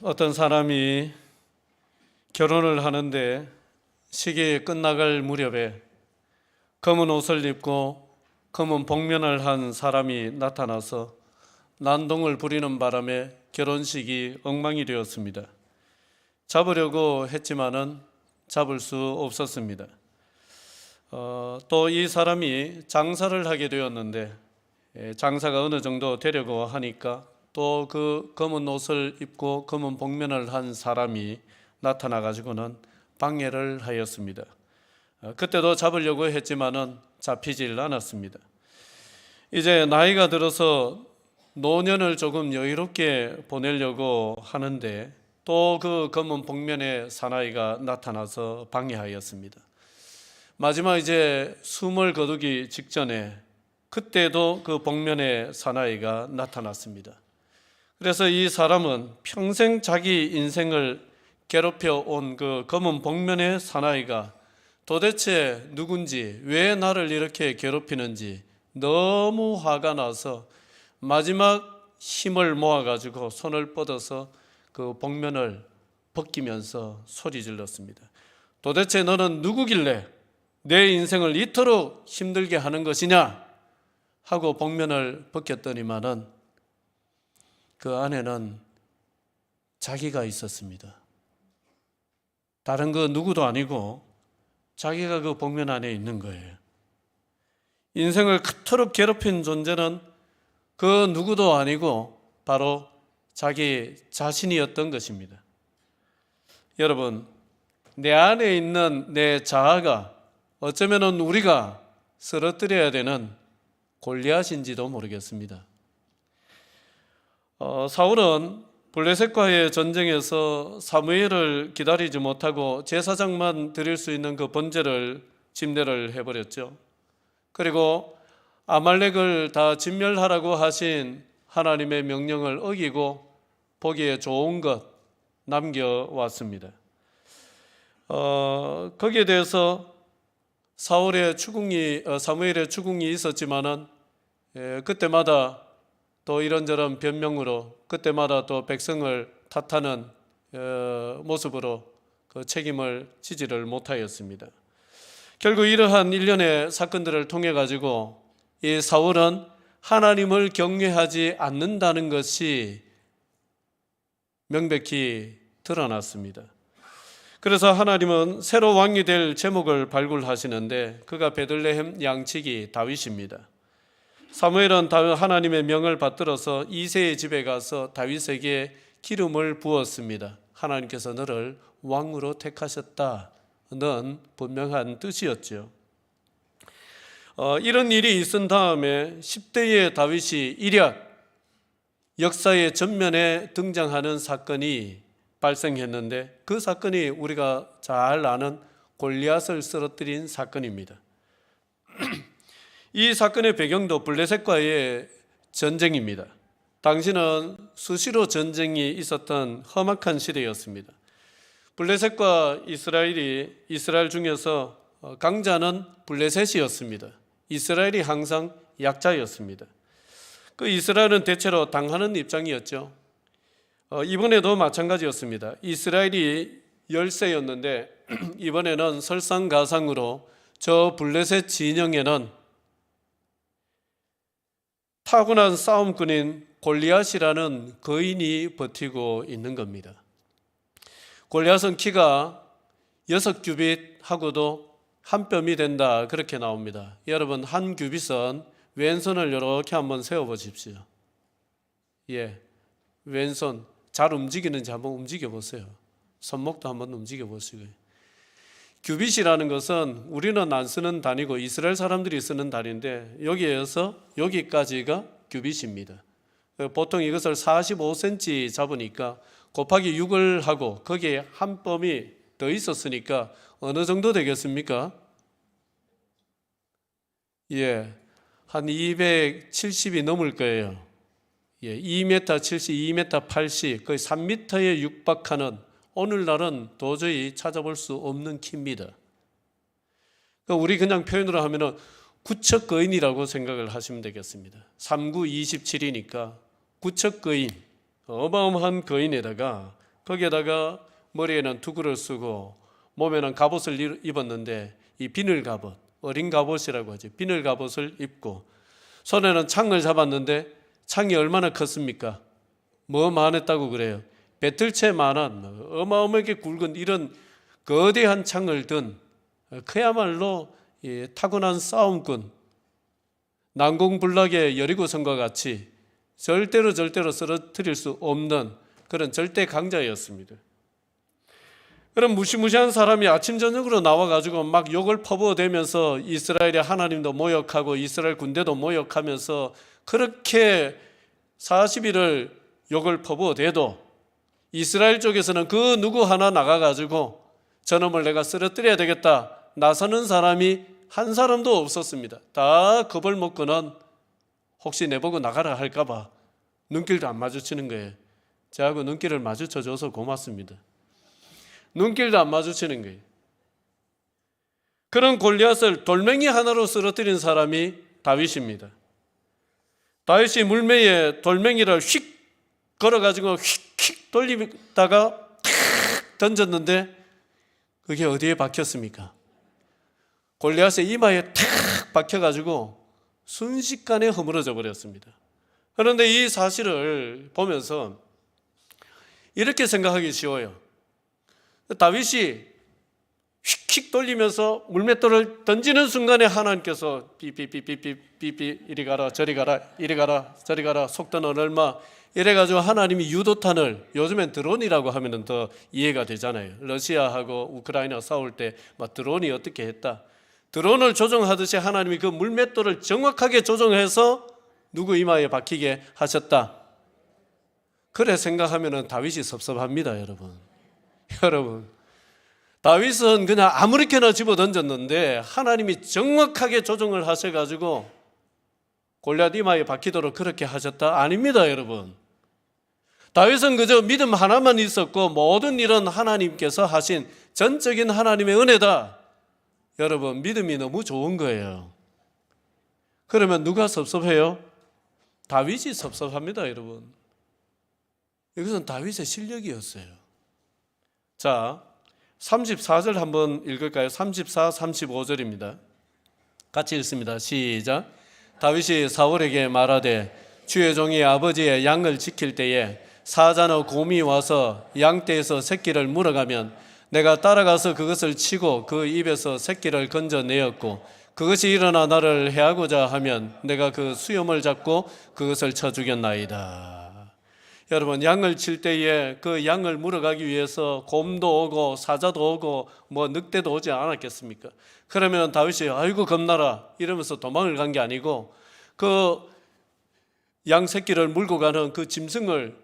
어떤 사람이 결혼을 하는데 시기 끝나갈 무렵에 검은 옷을 입고 검은 복면을 한 사람이 나타나서 난동을 부리는 바람에 결혼식이 엉망이 되었습니다. 잡으려고 했지만은 잡을 수 없었습니다. 또 이 사람이 장사를 하게 되었는데 장사가 어느 정도 되려고 하니까 또 그 검은 옷을 입고 검은 복면을 한 사람이 나타나 가지고는 방해를 하였습니다. 그때도 잡으려고 했지만은 잡히질 않았습니다. 이제 나이가 들어서 노년을 조금 여유롭게 보내려고 하는데 또 그 검은 복면의 사나이가 나타나서 방해하였습니다. 마지막 이제 숨을 거두기 직전에 그때도 그 복면의 사나이가 나타났습니다. 그래서 이 사람은 평생 자기 인생을 괴롭혀 온 그 검은 복면의 사나이가 도대체 누군지, 왜 나를 이렇게 괴롭히는지 너무 화가 나서 마지막 힘을 모아가지고 손을 뻗어서 그 복면을 벗기면서 소리 질렀습니다. 도대체 너는 누구길래 내 인생을 이토록 힘들게 하는 것이냐 하고 복면을 벗겼더니만은 그 안에는 자기가 있었습니다. 다른 그 누구도 아니고 자기가 그 복면 안에 있는 거예요. 인생을 그토록 괴롭힌 존재는 그 누구도 아니고 바로 자기 자신이었던 것입니다. 여러분, 내 안에 있는 내 자아가 어쩌면 우리가 쓰러뜨려야 되는 골리앗인지도 모르겠습니다. 사울은 블레셋과의 전쟁에서 사무엘을 기다리지 못하고 제사장만 드릴 수 있는 그 번제를 침례를 해버렸죠. 그리고 아말렉을 다 진멸하라고 하신 하나님의 명령을 어기고 보기에 좋은 것 남겨왔습니다. 거기에 대해서 사무엘의 추궁이 있었지만은 그때마다 또 이런저런 변명으로 그때마다 또 백성을 탓하는 모습으로 그 책임을 지지를 못하였습니다. 결국 이러한 일련의 사건들을 통해 가지고 이 사울은 하나님을 경외하지 않는다는 것이 명백히 드러났습니다. 그래서 하나님은 새로 왕이 될 제목을 발굴하시는데 그가 베들레헴 양치기 다윗입니다. 사무엘은 하나님의 명을 받들어서 이새의 집에 가서 다윗에게 기름을 부었습니다. 하나님께서 너를 왕으로 택하셨다는 분명한 뜻이었죠. 이런 일이 있은 다음에 10대의 다윗이 일약 역사의 전면에 등장하는 사건이 발생했는데 그 사건이 우리가 잘 아는 골리앗을 쓰러뜨린 사건입니다. 이 사건의 배경도 블레셋과의 전쟁입니다. 당시는 수시로 전쟁이 있었던 험악한 시대였습니다. 블레셋과 이스라엘 중에서 강자는 블레셋이었습니다. 이스라엘이 항상 약자였습니다. 그 이스라엘은 대체로 당하는 입장이었죠. 이번에도 마찬가지였습니다. 이스라엘이 열세였는데 이번에는 설상가상으로 저 블레셋 진영에는 타고난 싸움꾼인 골리앗이라는 거인이 버티고 있는 겁니다. 골리앗은 키가 6규빗하고도 한 뼘이 된다 그렇게 나옵니다. 여러분 한 규빗은 왼손을 이렇게 한번 세워보십시오. 왼손 잘 움직이는지 한번 움직여 보세요. 손목도 한번 움직여 보시고요. 규빗이라는 것은 우리는 안 쓰는 단위고 이스라엘 사람들이 쓰는 단위인데 여기에서 여기까지가 규빗입니다. 보통 이것을 45cm 잡으니까 곱하기 6을 하고 거기에 한 뼘이 더 있었으니까 어느 정도 되겠습니까? 한 270이 넘을 거예요. 2m 70, 2m 80, 거의 3m에 육박하는 오늘날은 도저히 찾아볼 수 없는 키입니다. 그러니까 우리 그냥 표현으로 하면은 구척거인이라고 생각을 하시면 되겠습니다. 3, 9, 27이니까 구척거인, 어마어마한 거인에다가 거기에다가 머리에는 투구를 쓰고 몸에는 갑옷을 입었는데 이 비늘 갑옷, 어린 갑옷이라고 하죠. 비늘 갑옷을 입고 손에는 창을 잡았는데 창이 얼마나 컸습니까? 뭐만했다고 그래요? 배틀채만한 어마어마하게 굵은 이런 거대한 창을 든 그야말로 타고난 싸움꾼, 난공불락의 여리고성과 같이 절대로 쓰러뜨릴 수 없는 그런 절대 강자였습니다. 그런 무시무시한 사람이 아침 저녁으로 나와가지고 막 욕을 퍼부어대면서 이스라엘의 하나님도 모욕하고 이스라엘 군대도 모욕하면서 그렇게 40일을 욕을 퍼부어대도 이스라엘 쪽에서는 그 누구 하나 나가가지고 저놈을 내가 쓰러뜨려야 되겠다 나서는 사람이 한 사람도 없었습니다. 다 겁을 먹고는 혹시 내보고 나가라 할까봐 눈길도 안 마주치는 거예요. 저하고 눈길을 마주쳐줘서 고맙습니다. 눈길도 안 마주치는 거예요. 그런 골리앗을 돌멩이 하나로 쓰러뜨린 사람이 다윗입니다. 다윗이 물매에 돌멩이를 휙 걸어가지고 휙 돌리다가 탁 던졌는데 그게 어디에 박혔습니까? 골리앗의 이마에 탁 박혀가지고 순식간에 허물어져 버렸습니다. 그런데 이 사실을 보면서 이렇게 생각하기 쉬워요. 다윗이 휙휙 돌리면서 물맷돌을 던지는 순간에 하나님께서 삐삐삐삐삐삐 이리 가라 저리 가라 이리 가라 저리 가라 속도는 얼마 이래가지고 하나님이 유도탄을 요즘엔 드론이라고 하면 더 이해가 되잖아요. 러시아하고 우크라이나 싸울 때 막 드론이 어떻게 했다. 드론을 조종하듯이 하나님이 그 물맷돌을 정확하게 조종해서 누구 이마에 박히게 하셨다. 그래 생각하면 다윗이 섭섭합니다. 여러분 다윗은 그냥 아무렇게나 집어 던졌는데 하나님이 정확하게 조정을 하셔가지고 골리앗 이마에 박히도록 그렇게 하셨다? 아닙니다. 여러분 다윗은 그저 믿음 하나만 있었고 모든 일은 하나님께서 하신 전적인 하나님의 은혜다. 여러분 믿음이 너무 좋은 거예요. 그러면 누가 섭섭해요? 다윗이 섭섭합니다. 여러분 이것은 다윗의 실력이었어요. 자 34절 한번 읽을까요? 34, 35절입니다. 같이 읽습니다. 시작. 다윗이 사울에게 말하되 주의 종이 아버지의 양을 지킬 때에 사자나 곰이 와서 양떼에서 새끼를 물어가면 내가 따라가서 그것을 치고 그 입에서 새끼를 건져내었고 그것이 일어나 나를 해하고자 하면 내가 그 수염을 잡고 그것을 쳐 죽였나이다. 여러분 양을 칠 때에 그 양을 물어가기 위해서 곰도 오고 사자도 오고 뭐 늑대도 오지 않았겠습니까? 그러면 다윗이 아이고 겁나라 이러면서 도망을 간 게 아니고 그 양 새끼를 물고 가는 그 짐승을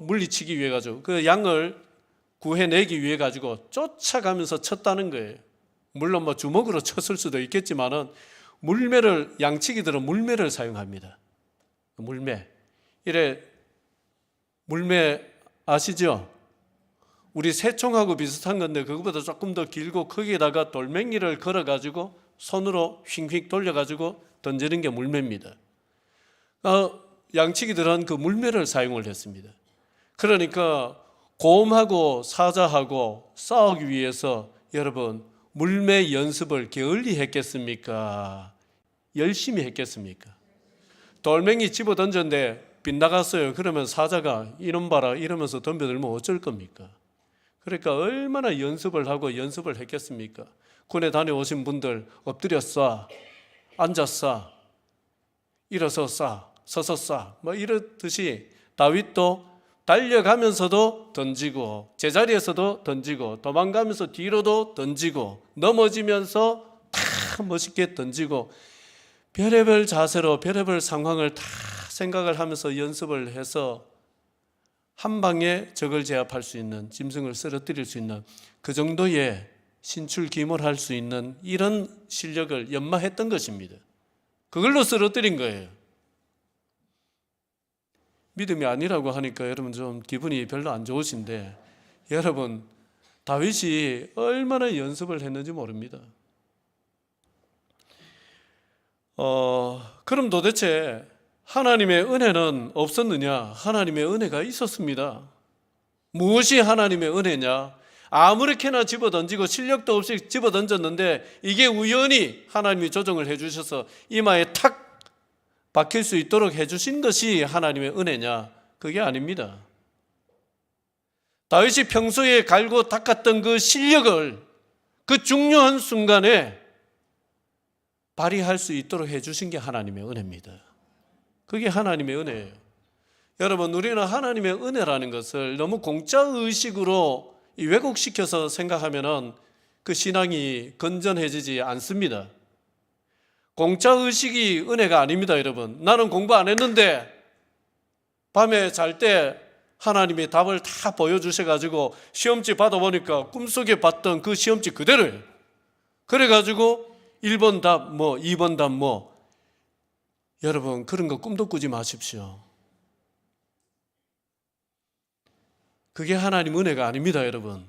물리치기 위해 가지고 그 양을 구해내기 위해 가지고 쫓아가면서 쳤다는 거예요. 물론 뭐 주먹으로 쳤을 수도 있겠지만은 물매를 양치기들은 물매를 사용합니다. 물매 이래 물매 아시죠? 우리 새총하고 비슷한 건데 그거보다 조금 더 길고 거기에다가 돌멩이를 걸어가지고 손으로 휙휙 돌려가지고 던지는 게 물매입니다. 양치기들은 그 물매를 사용을 했습니다. 그러니까 곰하고 사자하고 싸우기 위해서 여러분 물매 연습을 게을리 했겠습니까? 열심히 했겠습니까? 돌멩이 집어 던졌는데 빗나갔어요. 그러면 사자가 이놈 봐라 이러면서 덤벼들면 어쩔 겁니까? 그러니까 얼마나 연습을 하고 연습을 했겠습니까? 군에 다녀오신 분들 엎드려 쏴, 앉아 쏴, 일어서 쏴, 서서 쏴 뭐 이렇듯이 다윗도 달려가면서도 던지고 제자리에서도 던지고 도망가면서 뒤로도 던지고 넘어지면서 다 멋있게 던지고 별의별 자세로 별의별 상황을 다 생각을 하면서 연습을 해서 한 방에 적을 제압할 수 있는 짐승을 쓰러뜨릴 수 있는 그 정도의 신출기몰할 수 있는 이런 실력을 연마했던 것입니다. 그걸로 쓰러뜨린 거예요. 믿음이 아니라고 하니까 여러분 좀 기분이 별로 안 좋으신데 여러분 다윗이 얼마나 연습을 했는지 모릅니다. 그럼 도대체 하나님의 은혜는 없었느냐? 하나님의 은혜가 있었습니다. 무엇이 하나님의 은혜냐? 아무렇게나 집어던지고 실력도 없이 집어던졌는데 이게 우연히 하나님이 조정을 해주셔서 이마에 탁 박힐 수 있도록 해주신 것이 하나님의 은혜냐? 그게 아닙니다. 다윗이 평소에 갈고 닦았던 그 실력을 그 중요한 순간에 발휘할 수 있도록 해주신 게 하나님의 은혜입니다. 그게 하나님의 은혜예요. 여러분, 우리는 하나님의 은혜라는 것을 너무 공짜의식으로 왜곡시켜서 생각하면 그 신앙이 건전해지지 않습니다. 공짜의식이 은혜가 아닙니다, 여러분. 나는 공부 안 했는데 밤에 잘 때 하나님이 답을 다 보여주셔가지고 시험지 받아보니까 꿈속에 봤던 그 시험지 그대로예요. 그래가지고 1번 답 2번 답 여러분, 그런 거 꿈도 꾸지 마십시오. 그게 하나님 은혜가 아닙니다, 여러분.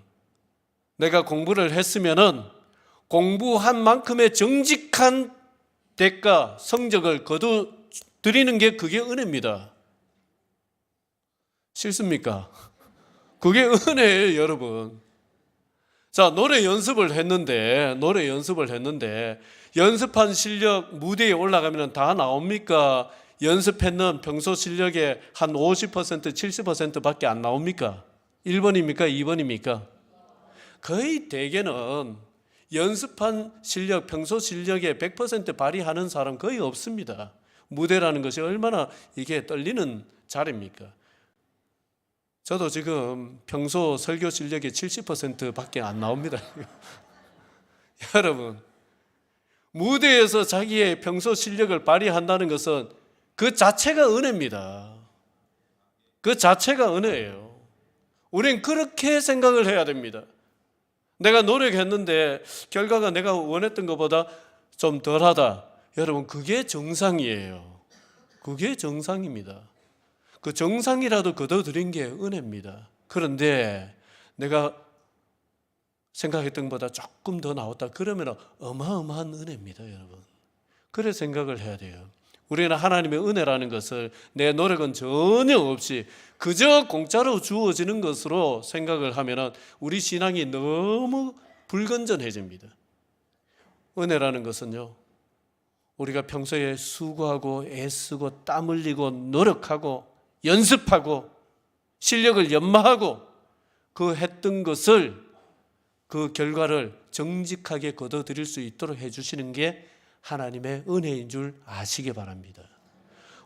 내가 공부를 했으면은 공부한 만큼의 정직한 대가, 성적을 거두드리는 게 그게 은혜입니다. 싫습니까? 그게 은혜예요, 여러분. 자, 노래 연습을 했는데 연습한 실력 무대에 올라가면 다 나옵니까? 연습했는 평소 실력의 한 50%, 70%밖에 안 나옵니까? 1번입니까? 2번입니까? 거의 대개는 연습한 실력, 평소 실력의 100% 발휘하는 사람 거의 없습니다. 무대라는 것이 얼마나 이게 떨리는 자리입니까? 저도 지금 평소 설교 실력의 70%밖에 안 나옵니다. 여러분, 무대에서 자기의 평소 실력을 발휘한다는 것은 그 자체가 은혜입니다. 그 자체가 은혜예요. 우린 그렇게 생각을 해야 됩니다. 내가 노력했는데 결과가 내가 원했던 것보다 좀 덜하다. 여러분, 그게 정상이에요. 그게 정상입니다. 그 정상이라도 거둬들인 게 은혜입니다. 그런데 내가 생각했던 것보다 조금 더 나왔다. 그러면 어마어마한 은혜입니다, 여러분. 그래 생각을 해야 돼요. 우리는 하나님의 은혜라는 것을 내 노력은 전혀 없이 그저 공짜로 주어지는 것으로 생각을 하면 우리 신앙이 너무 불건전해집니다. 은혜라는 것은요, 우리가 평소에 수고하고 애쓰고 땀 흘리고 노력하고 연습하고 실력을 연마하고 그 했던 것을 그 결과를 정직하게 거둬들일 수 있도록 해주시는 게 하나님의 은혜인 줄 아시기 바랍니다.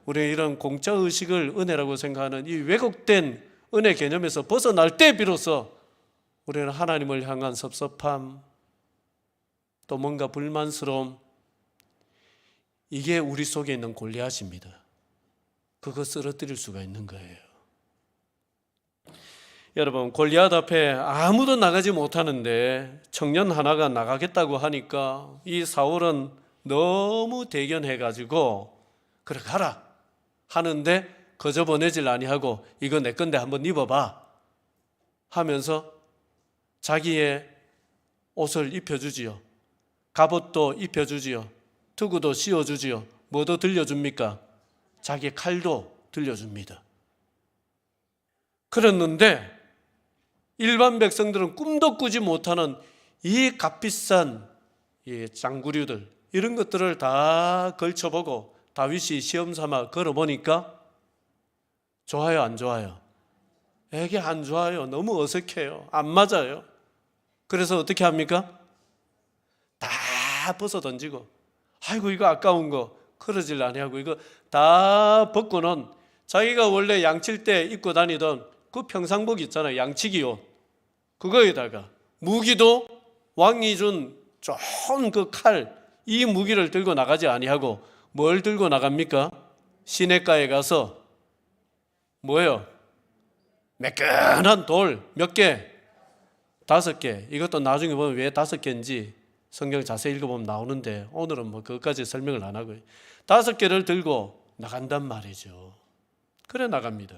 우리는 이런 공짜의식을 은혜라고 생각하는 이 왜곡된 은혜 개념에서 벗어날 때 비로소 우리는 하나님을 향한 섭섭함, 또 뭔가 불만스러움, 이게 우리 속에 있는 골리앗입니다. 그거 쓰러뜨릴 수가 있는 거예요. 여러분, 골리앗 앞에 아무도 나가지 못하는데 청년 하나가 나가겠다고 하니까 이 사울은 너무 대견해가지고 그래 가라 하는데 거저 보내질 아니하고 이거 내 건데 한번 입어봐 하면서 자기의 옷을 입혀주지요. 갑옷도 입혀주지요. 투구도 씌워주지요. 뭐도 들려줍니까? 자기 칼도 들려줍니다. 그랬는데 일반 백성들은 꿈도 꾸지 못하는 이 값비싼 짱구류들, 이런 것들을 다 걸쳐보고 다윗이 시험 삼아 걸어보니까 좋아요, 안 좋아요? 이게 안 좋아요. 너무 어색해요. 안 맞아요. 그래서 어떻게 합니까? 다 벗어 던지고, 아이고 이거 아까운 거 그러질 아니하고 이거 다 벗고는 자기가 원래 양칠 때 입고 다니던 그 평상복 있잖아요. 양치기 옷. 그거에다가 무기도 왕이 준 좋은 그 칼, 이 무기를 들고 나가지 아니하고 뭘 들고 나갑니까? 시냇가에 가서 뭐예요? 매끈한 돌 몇 개? 5개. 이것도 나중에 보면 왜 5개인지 성경 자세히 읽어보면 나오는데 오늘은 뭐 그것까지 설명을 안 하고요. 5개를 들고 나간단 말이죠. 그래 나갑니다.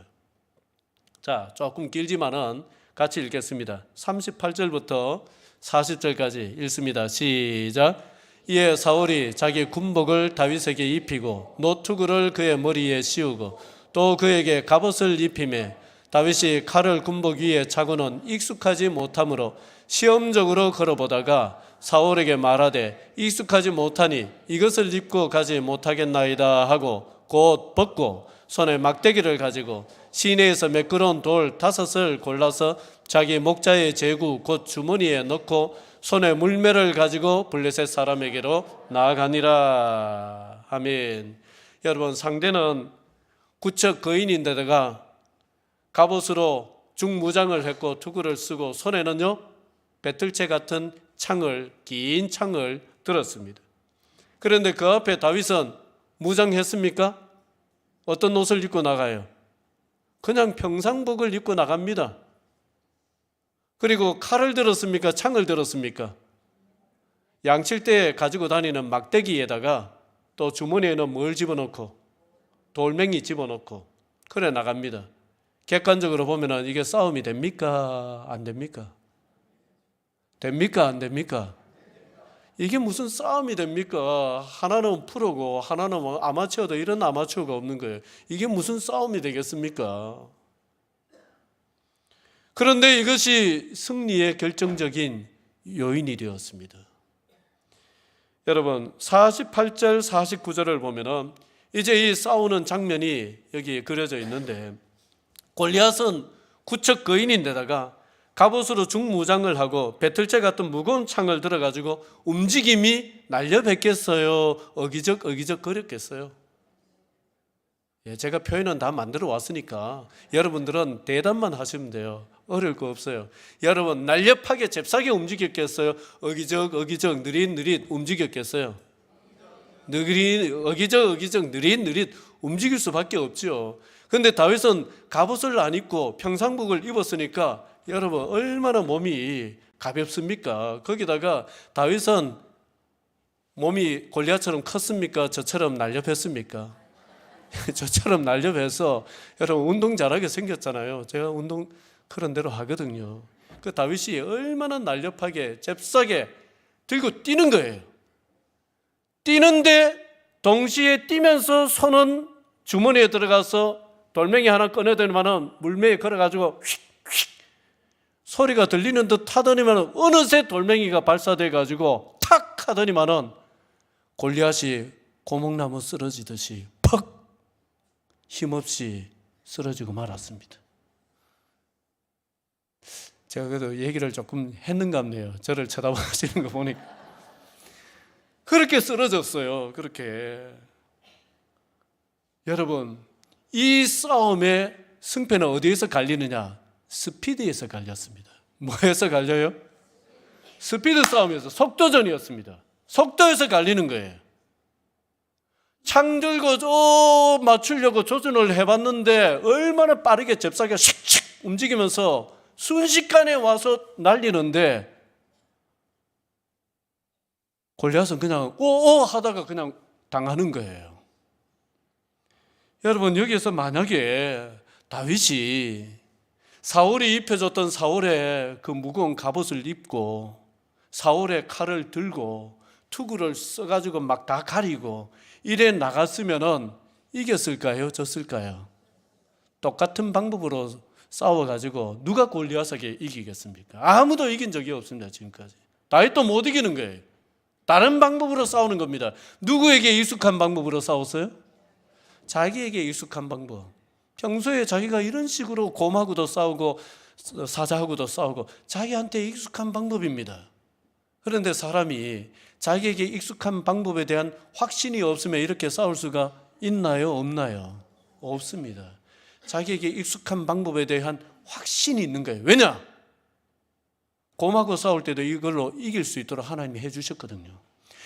자, 조금 길지만은 같이 읽겠습니다. 38절부터 40절까지 읽습니다. 시작. 이에 사울이 자기 군복을 다윗에게 입히고 노투구를 그의 머리에 씌우고 또 그에게 갑옷을 입히매 다윗이 칼을 군복 위에 차고는 익숙하지 못하므로 시험적으로 걸어보다가 사울에게 말하되 익숙하지 못하니 이것을 입고 가지 못하겠나이다 하고 곧 벗고 손에 막대기를 가지고 시내에서 매끄러운 돌 5을 골라서 자기 목자의 제구 곧 주머니에 넣고 손에 물매를 가지고 블레셋 사람에게로 나아가니라. 아멘. 여러분, 상대는 구척 거인인데다가 갑옷으로 중무장을 했고 투구를 쓰고 손에는요 배틀채 같은 창을, 긴 창을 들었습니다. 그런데 그 앞에 다윗은 무장했습니까? 어떤 옷을 입고 나가요? 그냥 평상복을 입고 나갑니다. 그리고 칼을 들었습니까? 창을 들었습니까? 양칠 때 가지고 다니는 막대기에다가 또 주머니에는 뭘 집어넣고 돌멩이 집어넣고 그래 나갑니다. 객관적으로 보면 이게 싸움이 됩니까? 안 됩니까? 됩니까? 안 됩니까? 이게 무슨 싸움이 됩니까? 하나는 프로고 하나는 아마추어도 이런 아마추어가 없는 거예요. 이게 무슨 싸움이 되겠습니까? 그런데 이것이 승리의 결정적인 요인이 되었습니다. 여러분 48절 49절을 보면은 이제 이 싸우는 장면이 여기 그려져 있는데 골리앗은 구척 거인인데다가 갑옷으로 중무장을 하고 배틀채 같은 무거운 창을 들어가지고 움직임이 날려뱉겠어요? 어기적 거렸겠어요? 제가 표현은 다 만들어 왔으니까 여러분들은 대답만 하시면 돼요. 어려울 거 없어요. 여러분 날렵하게 잽싸게 움직였겠어요? 어기적 느릿 움직였겠어요? 어기적 느릿 움직일 수밖에 없죠. 그런데 다윗은 갑옷을 안 입고 평상복을 입었으니까 여러분 얼마나 몸이 가볍습니까? 거기다가 다윗은 몸이 골리앗처럼 컸습니까? 저처럼 날렵했습니까? 저처럼 날렵해서 여러분 운동 잘하게 생겼잖아요. 제가 운동 그런 대로 하거든요. 그 다윗이 얼마나 날렵하게 잽싸게 들고 뛰는 거예요. 뛰는데 동시에 뛰면서 손은 주머니에 들어가서 돌멩이 하나 꺼내더니만은 물매에 걸어가지고 휙휙 소리가 들리는 듯 하더니만은 어느새 돌멩이가 발사돼 가지고 탁 하더니만은 골리앗이 고목나무 쓰러지듯이 퍽 힘없이 쓰러지고 말았습니다. 제가 그래도 얘기를 조금 했는갑네요. 저를 쳐다보시는 거 보니까 그렇게 쓰러졌어요. 그렇게. 여러분 이 싸움의 승패는 어디에서 갈리느냐? 스피드에서 갈렸습니다. 뭐에서 갈려요? 스피드 싸움에서, 속도전이었습니다. 속도에서 갈리는 거예요. 창 들고 맞추려고 조준을 해봤는데 얼마나 빠르게 잽싸게 슉슉 움직이면서 순식간에 와서 날리는데 골리앗은 그냥 오오 하다가 그냥 당하는 거예요. 여러분 여기에서 만약에 다윗이 사울이 입혀줬던 사울의 그 무거운 갑옷을 입고 사울의 칼을 들고 투구를 써가지고 막 다 가리고 이래 나갔으면은 이겼을까요? 졌을까요? 똑같은 방법으로 싸워가지고 누가 골리앗에게 이기겠습니까? 아무도 이긴 적이 없습니다. 지금까지. 다윗도 못 이기는 거예요. 다른 방법으로 싸우는 겁니다. 누구에게 익숙한 방법으로 싸웠어요? 자기에게 익숙한 방법. 평소에 자기가 이런 식으로 곰하고도 싸우고 사자하고도 싸우고 자기한테 익숙한 방법입니다. 그런데 사람이 자기에게 익숙한 방법에 대한 확신이 없으면 이렇게 싸울 수가 있나요? 없나요? 없습니다. 자기에게 익숙한 방법에 대한 확신이 있는 거예요. 왜냐? 곰하고 싸울 때도 이걸로 이길 수 있도록 하나님이 해주셨거든요.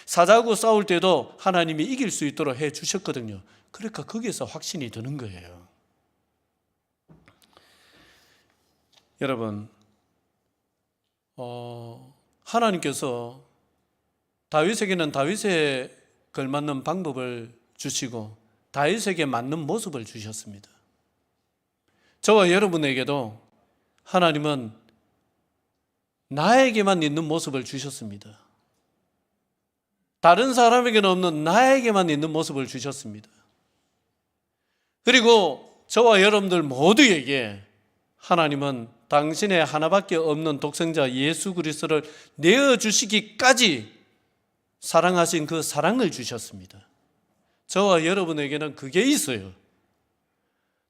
사자하고 싸울 때도 하나님이 이길 수 있도록 해주셨거든요. 그러니까 거기에서 확신이 드는 거예요. 여러분, 하나님께서 다윗에게는 다윗에 걸맞는 방법을 주시고 다윗에게 맞는 모습을 주셨습니다. 저와 여러분에게도 하나님은 나에게만 있는 모습을 주셨습니다. 다른 사람에게는 없는 나에게만 있는 모습을 주셨습니다. 그리고 저와 여러분들 모두에게 하나님은 당신의 하나밖에 없는 독생자 예수 그리스도를 내어주시기까지 사랑하신 그 사랑을 주셨습니다. 저와 여러분에게는 그게 있어요.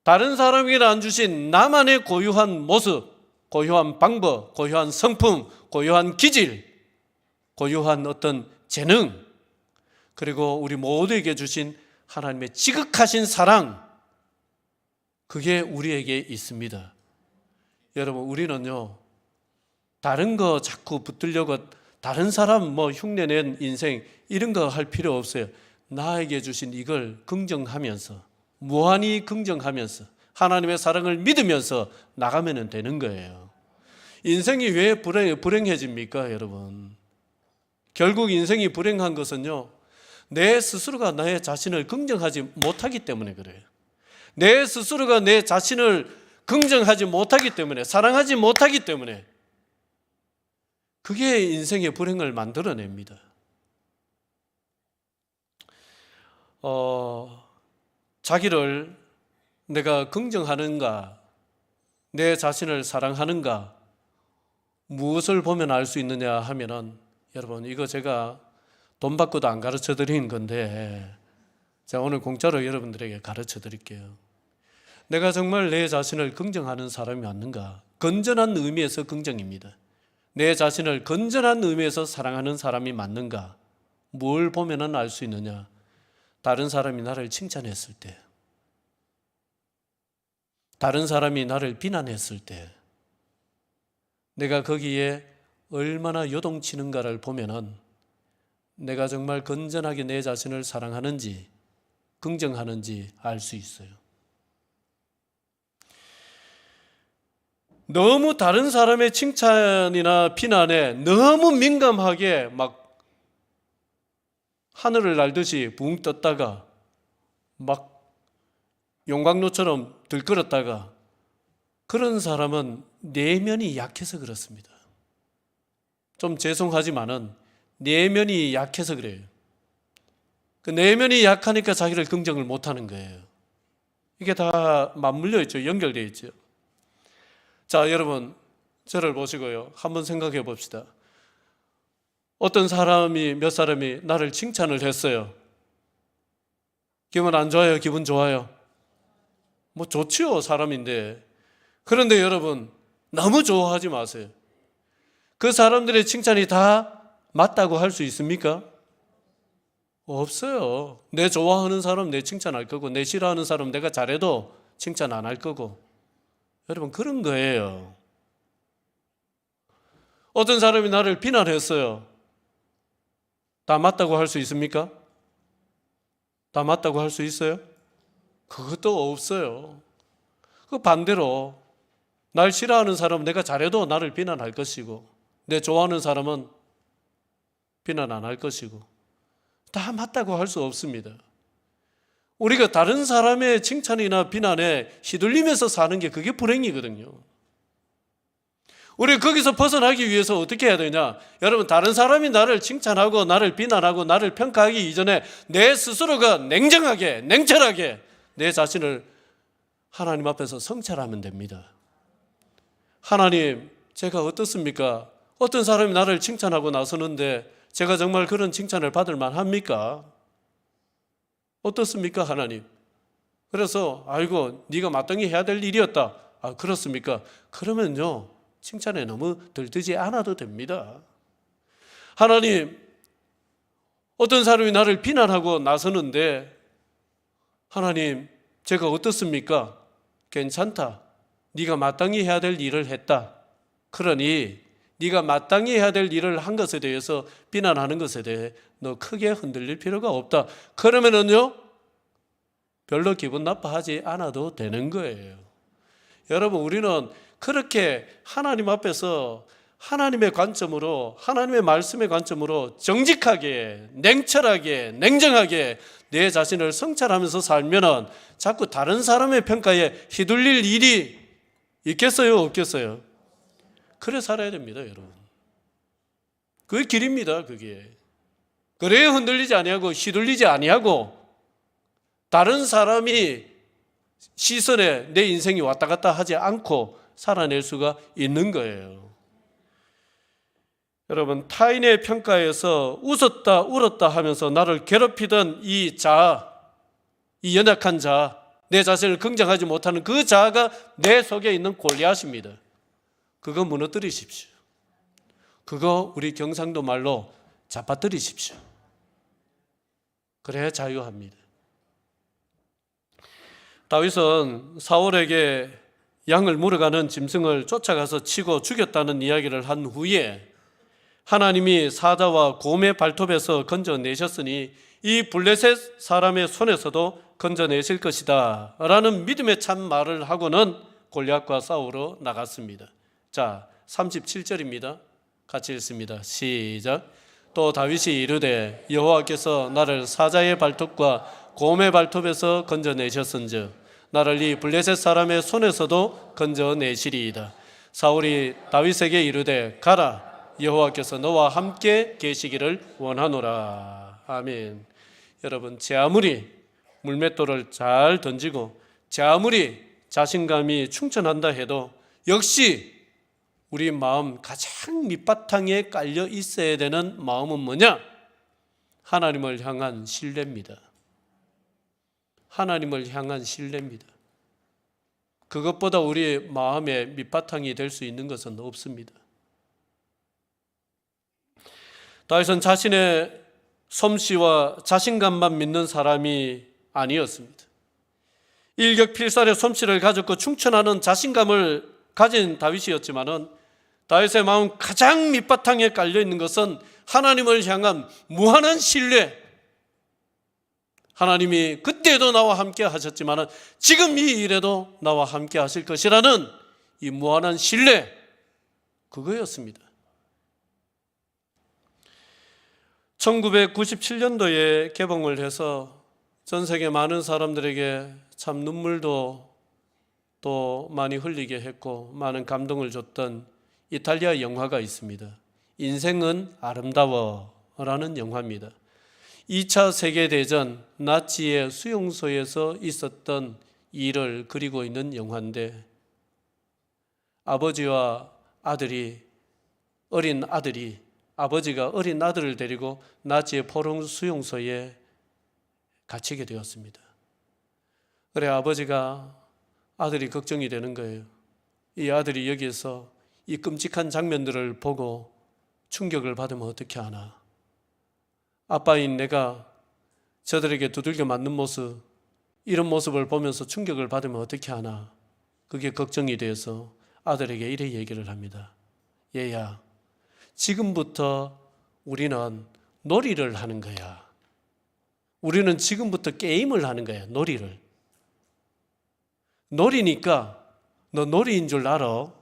다른 사람에게는 안 주신 나만의 고유한 모습, 고유한 방법, 고유한 성품, 고유한 기질, 고유한 어떤 재능, 그리고 우리 모두에게 주신 하나님의 지극하신 사랑, 그게 우리에게 있습니다. 여러분, 우리는요, 다른 거 자꾸 붙들려고 다른 사람 흉내낸 인생 이런 거 할 필요 없어요. 나에게 주신 이걸 긍정하면서, 무한히 긍정하면서 하나님의 사랑을 믿으면서 나가면 되는 거예요. 인생이 왜 불행해집니까, 여러분? 결국 인생이 불행한 것은요, 내 스스로가 나의 자신을 긍정하지 못하기 때문에 그래요. 내 스스로가 내 자신을 긍정하지 못하기 때문에, 사랑하지 못하기 때문에 그게 인생의 불행을 만들어냅니다. 자기를 내가 긍정하는가, 내 자신을 사랑하는가, 무엇을 보면 알 수 있느냐 하면은, 여러분, 이거 제가 돈 받고도 안 가르쳐 드리는 건데 제가 오늘 공짜로 여러분들에게 가르쳐 드릴게요. 내가 정말 내 자신을 긍정하는 사람이 맞는가? 건전한 의미에서 긍정입니다. 내 자신을 건전한 의미에서 사랑하는 사람이 맞는가? 뭘 보면 알 수 있느냐? 다른 사람이 나를 칭찬했을 때, 다른 사람이 나를 비난했을 때 내가 거기에 얼마나 요동치는가를 보면은 내가 정말 건전하게 내 자신을 사랑하는지 긍정하는지 알 수 있어요. 너무 다른 사람의 칭찬이나 비난에 너무 민감하게 막 하늘을 날듯이 붕 떴다가 막 용광로처럼 들끓었다가, 그런 사람은 내면이 약해서 그렇습니다. 좀 죄송하지만은 내면이 약해서 그래요. 그 내면이 약하니까 자기를 긍정을 못하는 거예요. 이게 다 맞물려 있죠. 연결되어 있죠. 자, 여러분, 저를 보시고요, 한번 생각해 봅시다. 어떤 사람이, 몇 사람이 나를 칭찬을 했어요. 기분 안 좋아요? 기분 좋아요? 뭐 좋지요, 사람인데. 그런데 여러분, 너무 좋아하지 마세요. 그 사람들의 칭찬이 다 맞다고 할 수 있습니까? 없어요. 내 좋아하는 사람 내 칭찬할 거고, 내 싫어하는 사람 내가 잘해도 칭찬 안 할 거고. 여러분, 그런 거예요. 어떤 사람이 나를 비난했어요. 다 맞다고 할 수 있습니까? 다 맞다고 할 수 있어요? 그것도 없어요. 그 반대로 날 싫어하는 사람은 내가 잘해도 나를 비난할 것이고, 내 좋아하는 사람은 비난 안 할 것이고, 다 맞다고 할 수 없습니다. 우리가 다른 사람의 칭찬이나 비난에 휘둘리면서 사는 게 그게 불행이거든요. 우리 거기서 벗어나기 위해서 어떻게 해야 되냐? 여러분, 다른 사람이 나를 칭찬하고 나를 비난하고 나를 평가하기 이전에 내 스스로가 냉정하게, 냉철하게 내 자신을 하나님 앞에서 성찰하면 됩니다. 하나님, 제가 어떻습니까? 어떤 사람이 나를 칭찬하고 나서는데 제가 정말 그런 칭찬을 받을 만합니까? 어떻습니까, 하나님? 그래서 아이고, 네가 마땅히 해야 될 일이었다. 아, 그렇습니까? 그러면요, 칭찬에 너무 들뜨지 않아도 됩니다. 하나님, 어떤 사람이 나를 비난하고 나서는데 하나님, 제가 어떻습니까? 괜찮다. 네가 마땅히 해야 될 일을 했다. 그러니 네가 마땅히 해야 될 일을 한 것에 대해서 비난하는 것에 대해 너 크게 흔들릴 필요가 없다. 그러면은요, 별로 기분 나빠하지 않아도 되는 거예요. 여러분, 우리는 그렇게 하나님 앞에서 하나님의 관점으로, 하나님의 말씀의 관점으로 정직하게, 냉철하게, 냉정하게 내 자신을 성찰하면서 살면은 자꾸 다른 사람의 평가에 휘둘릴 일이 있겠어요, 없겠어요? 그래 살아야 됩니다, 여러분. 그게 길입니다, 그게. 그래야 흔들리지 아니하고 휘둘리지 아니하고 다른 사람이 시선에 내 인생이 왔다 갔다 하지 않고 살아낼 수가 있는 거예요. 여러분, 타인의 평가에서 웃었다 울었다 하면서 나를 괴롭히던 이 자아, 이 연약한 자아, 내 자신을 긍정하지 못하는 그 자아가 내 속에 있는 골리앗입니다. 그거 무너뜨리십시오. 그거 우리 경상도 말로 잡아뜨리십시오. 그래야 자유합니다. 다윗은 사울에게 양을 물어가는 짐승을 쫓아가서 치고 죽였다는 이야기를 한 후에 하나님이 사자와 곰의 발톱에서 건져내셨으니 이 블레셋 사람의 손에서도 건져내실 것이다 라는 믿음의 참 말을 하고는 골리앗과 싸우러 나갔습니다. 자, 37절입니다. 같이 읽습니다. 시작. 또 다윗이 이르되 여호와께서 나를 사자의 발톱과 곰의 발톱에서 건져내셨은즉 나를 이 블레셋 사람의 손에서도 건져내시리이다. 사울이 다윗에게 이르되 가라, 여호와께서 너와 함께 계시기를 원하노라. 아멘. 여러분, 제 아무리 물맷돌을 잘 던지고 제 아무리 자신감이 충천한다 해도 역시 우리 마음 가장 밑바탕에 깔려 있어야 되는 마음은 뭐냐? 하나님을 향한 신뢰입니다. 하나님을 향한 신뢰입니다. 그것보다 우리 마음의 밑바탕이 될 수 있는 것은 없습니다. 다윗은 자신의 솜씨와 자신감만 믿는 사람이 아니었습니다. 일격필살의 솜씨를 가졌고 충천하는 자신감을 가진 다윗이었지만은 다윗의 마음 가장 밑바탕에 깔려 있는 것은 하나님을 향한 무한한 신뢰. 하나님이 그때도 나와 함께 하셨지만은 지금 이 일에도 나와 함께 하실 것이라는 이 무한한 신뢰, 그거였습니다. 1997년도에 개봉을 해서 전 세계 많은 사람들에게 참 눈물도 또 많이 흘리게 했고 많은 감동을 줬던 이탈리아 영화가 있습니다. 인생은 아름다워라는 영화입니다. 2차 세계대전 나치의 수용소에서 있었던 일을 그리고 있는 영화인데 어린 아들이 아버지가 어린 아들을 데리고 나치의 포로 수용소에 갇히게 되었습니다. 그래 아버지가 아들이 걱정이 되는 거예요. 이 아들이 여기에서 이 끔찍한 장면들을 보고 충격을 받으면 어떻게 하나. 아빠인 내가 저들에게 두들겨 맞는 모습, 이런 모습을 보면서 충격을 받으면 어떻게 하나. 그게 걱정이 돼서 아들에게 이래 얘기를 합니다. 얘야, 지금부터 우리는 놀이를 하는 거야. 우리는 지금부터 게임을 하는 거야. 놀이를. 놀이니까 너 놀이인 줄 알아?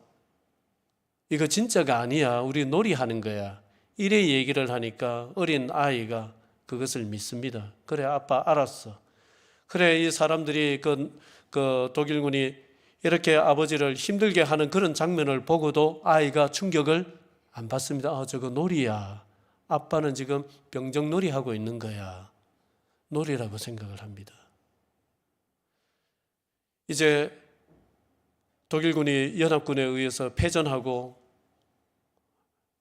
이거 진짜가 아니야. 우리 놀이하는 거야. 이래 얘기를 하니까 어린 아이가 그것을 믿습니다. 그래 아빠 알았어. 그래 이 사람들이 그 독일군이 이렇게 아버지를 힘들게 하는 그런 장면을 보고도 아이가 충격을 안 받습니다. 저거 놀이야. 아빠는 지금 병정놀이 하고 있는 거야. 놀이라고 생각을 합니다. 이제 독일군이 연합군에 의해서 패전하고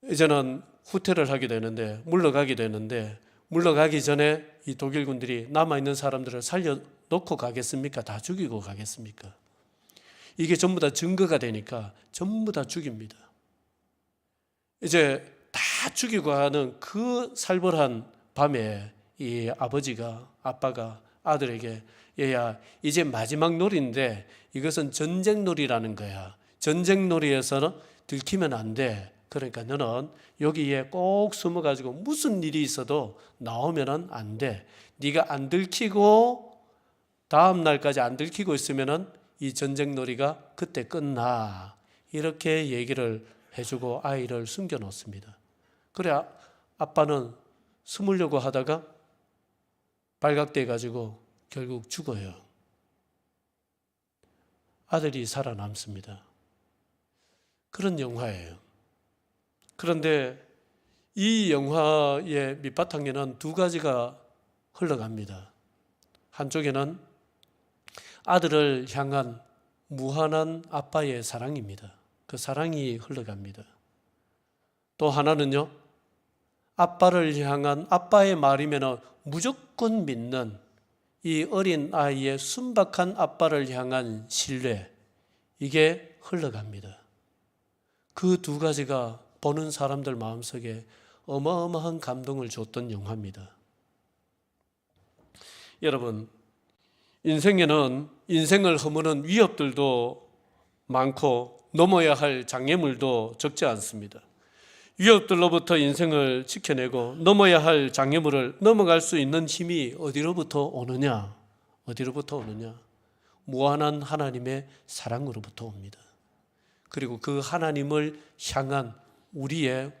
이제는 후퇴를 하게 되는데 물러가게 되는데 물러가기 전에 이 독일군들이 남아있는 사람들을 살려놓고 가겠습니까? 다 죽이고 가겠습니까? 이게 전부 다 증거가 되니까 전부 다 죽입니다. 이제 다 죽이고 하는 그 살벌한 밤에 이 아빠가 아들에게 얘야 이제 마지막 놀이인데 이것은 전쟁놀이라는 거야. 전쟁놀이에서는 들키면 안 돼. 그러니까 너는 여기에 꼭 숨어가지고 무슨 일이 있어도 나오면 안 돼. 네가 안 들키고 다음 날까지 안 들키고 있으면 이 전쟁놀이가 그때 끝나. 이렇게 얘기를 해주고 아이를 숨겨놓습니다. 그래 아빠는 숨으려고 하다가 발각돼 가지고 결국 죽어요. 아들이 살아남습니다. 그런 영화예요. 그런데 이 영화의 밑바탕에는 두 가지가 흘러갑니다. 한쪽에는 아들을 향한 무한한 아빠의 사랑입니다. 그 사랑이 흘러갑니다. 또 하나는요, 아빠를 향한 아빠의 말이면 무조건 믿는 이 어린 아이의 순박한 아빠를 향한 신뢰, 이게 흘러갑니다. 그 두 가지가 보는 사람들 마음속에 어마어마한 감동을 줬던 영화입니다. 여러분, 인생에는 인생을 허무는 위협들도 많고 넘어야 할 장애물도 적지 않습니다. 위협들로부터 인생을 지켜내고 넘어야 할 장애물을 넘어갈 수 있는 힘이 어디로부터 오느냐? 어디로부터 오느냐? 무한한 하나님의 사랑으로부터 옵니다. 그리고 그 하나님을 향한 우리의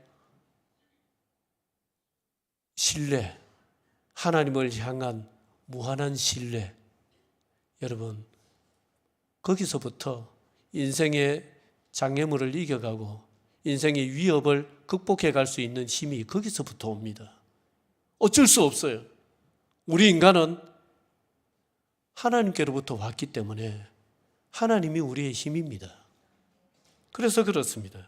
신뢰, 하나님을 향한 무한한 신뢰, 여러분, 거기서부터 인생의 장애물을 이겨가고 인생의 위협을 극복해 갈 수 있는 힘이 거기서부터 옵니다. 어쩔 수 없어요. 우리 인간은 하나님께로부터 왔기 때문에 하나님이 우리의 힘입니다. 그래서 그렇습니다.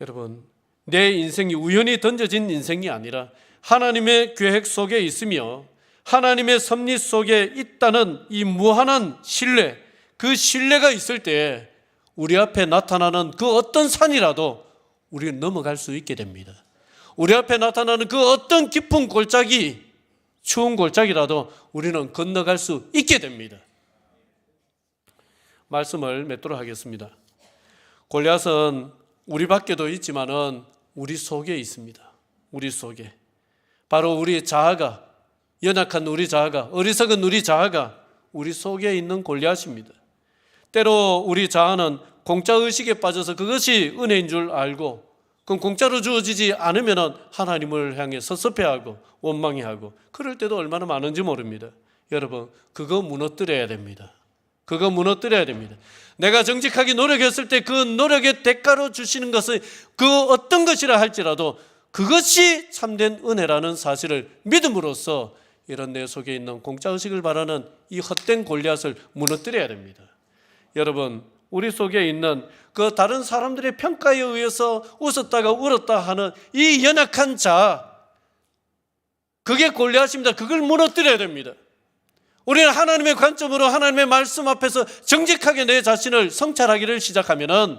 여러분, 내 인생이 우연히 던져진 인생이 아니라 하나님의 계획 속에 있으며 하나님의 섭리 속에 있다는 이 무한한 신뢰, 그 신뢰가 있을 때 우리 앞에 나타나는 그 어떤 산이라도 우리는 넘어갈 수 있게 됩니다. 우리 앞에 나타나는 그 어떤 깊은 골짜기, 추운 골짜기라도 우리는 건너갈 수 있게 됩니다. 말씀을 맺도록 하겠습니다. 골리앗은 우리 밖에도 있지만은 우리 속에 있습니다. 우리 속에. 바로 우리 자아가, 연약한 우리 자아가, 어리석은 우리 자아가 우리 속에 있는 골리앗입니다. 때로 우리 자아는 공짜의식에 빠져서 그것이 은혜인 줄 알고, 그럼 공짜로 주어지지 않으면 하나님을 향해 섭섭해하고 원망해하고 그럴 때도 얼마나 많은지 모릅니다. 여러분, 그거 무너뜨려야 됩니다. 그거 무너뜨려야 됩니다. 내가 정직하게 노력했을 때 그 노력의 대가로 주시는 것은 그 어떤 것이라 할지라도 그것이 참된 은혜라는 사실을 믿음으로써 이런 내 속에 있는 공짜의식을 바라는 이 헛된 골리앗을 무너뜨려야 됩니다. 여러분, 우리 속에 있는 그 다른 사람들의 평가에 의해서 웃었다가 울었다 하는 이 연약한 자, 그게 골리앗입니다. 그걸 무너뜨려야 됩니다. 우리는 하나님의 관점으로 하나님의 말씀 앞에서 정직하게 내 자신을 성찰하기를 시작하면은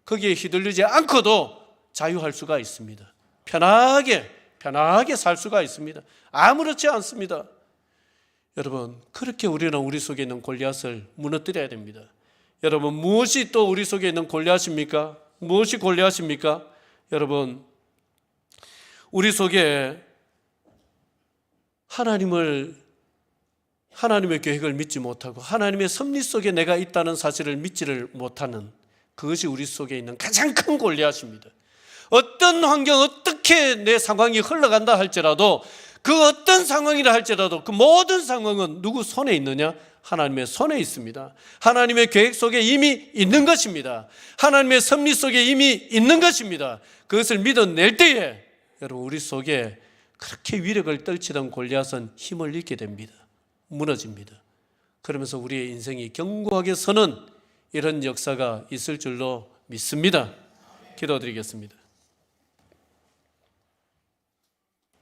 거기에 휘둘리지 않고도 자유할 수가 있습니다. 편하게 살 수가 있습니다. 아무렇지 않습니다. 여러분, 그렇게 우리는 우리 속에 있는 골리앗을 무너뜨려야 됩니다. 여러분, 무엇이 또 우리 속에 있는 골리앗입니까? 무엇이 골리앗입니까? 여러분, 우리 속에 하나님의 계획을 믿지 못하고 하나님의 섭리 속에 내가 있다는 사실을 믿지를 못하는, 그것이 우리 속에 있는 가장 큰 골리앗입니다. 어떤 환경, 어떻게 내 상황이 흘러간다 할지라도, 그 어떤 상황이라 할지라도 그 모든 상황은 누구 손에 있느냐? 하나님의 손에 있습니다. 하나님의 계획 속에 이미 있는 것입니다. 하나님의 섭리 속에 이미 있는 것입니다. 그것을 믿어낼 때에 여러분, 우리 속에 그렇게 위력을 떨치던 골리앗은 힘을 잃게 됩니다. 무너집니다. 그러면서 우리의 인생이 견고하게 서는 이런 역사가 있을 줄로 믿습니다. 기도드리겠습니다.